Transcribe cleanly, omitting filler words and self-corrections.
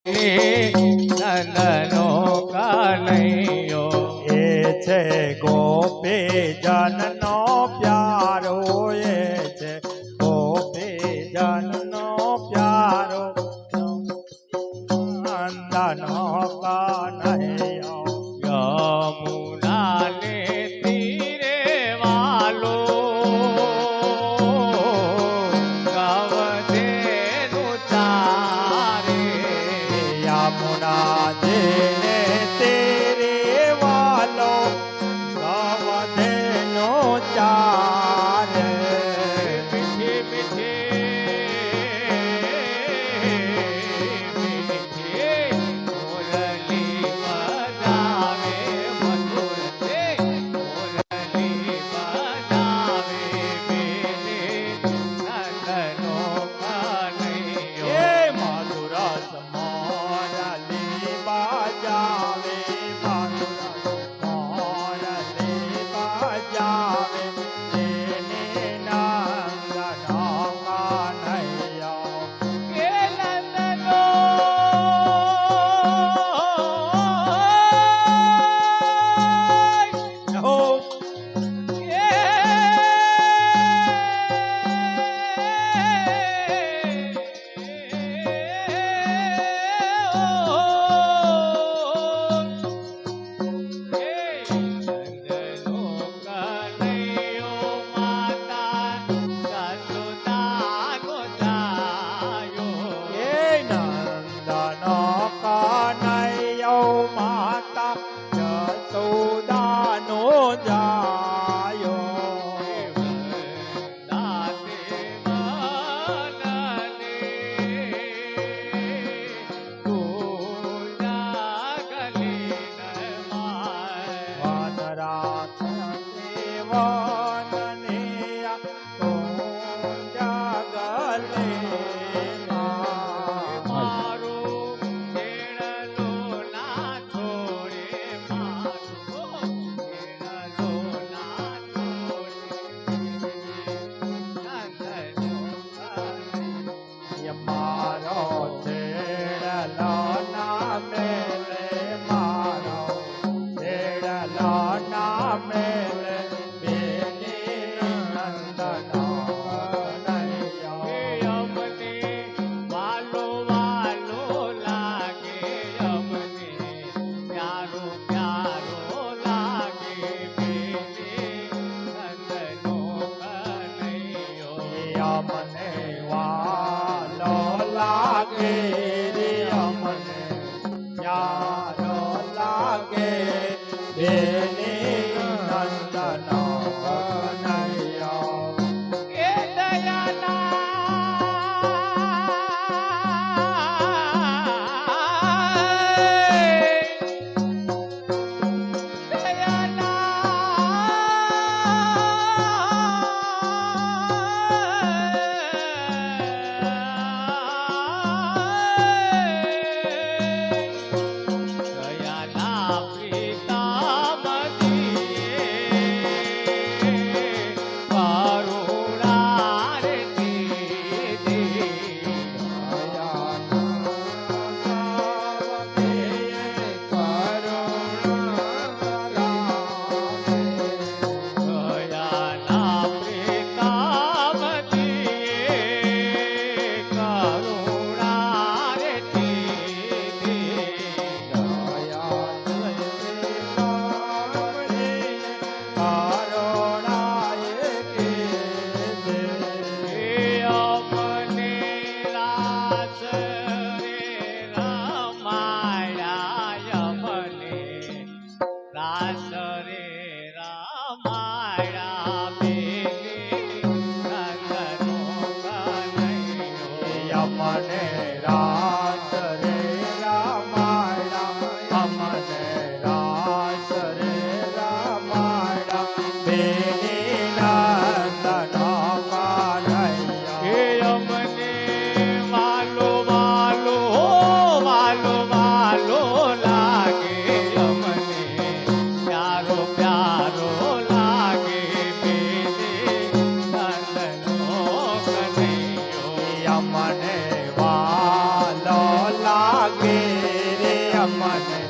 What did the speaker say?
નંદનો કનૈયો એ છે ગોપી જનનો પ્યારો એ છે ગોપી જનનો પ્યારો નંદનો કનૈયો યમુનાને તીરે વાલો ગવધેનું ચારે યમુના જેને તેરે વાલો ગવધેનો ચારે મીઠી મીઠી મુરલી બજાવે મધુર છે મુરલી બજાવે બેને નંદનો કનૈયો એ મધુરસ મોરલી બજાવે મધુરસ મોરલી બજાવે એને નંદનો કનૈયો કે નંદનો હો એ નંદનો કનૈયો માતા જસોદાનો જાયો મારો છેડલો ના મેલે મારો છેડલો ના મેલે બેની નંદનો કનૈયો વાલો વાલો લાગે અમને પ્યારો પ્યારો લાગે બેને નંદનો કનૈયો અમને વાલો લાગે રે અમને પ્યારો લાગે બેની નંદનો કનૈયો એ દયાના પિતા અમને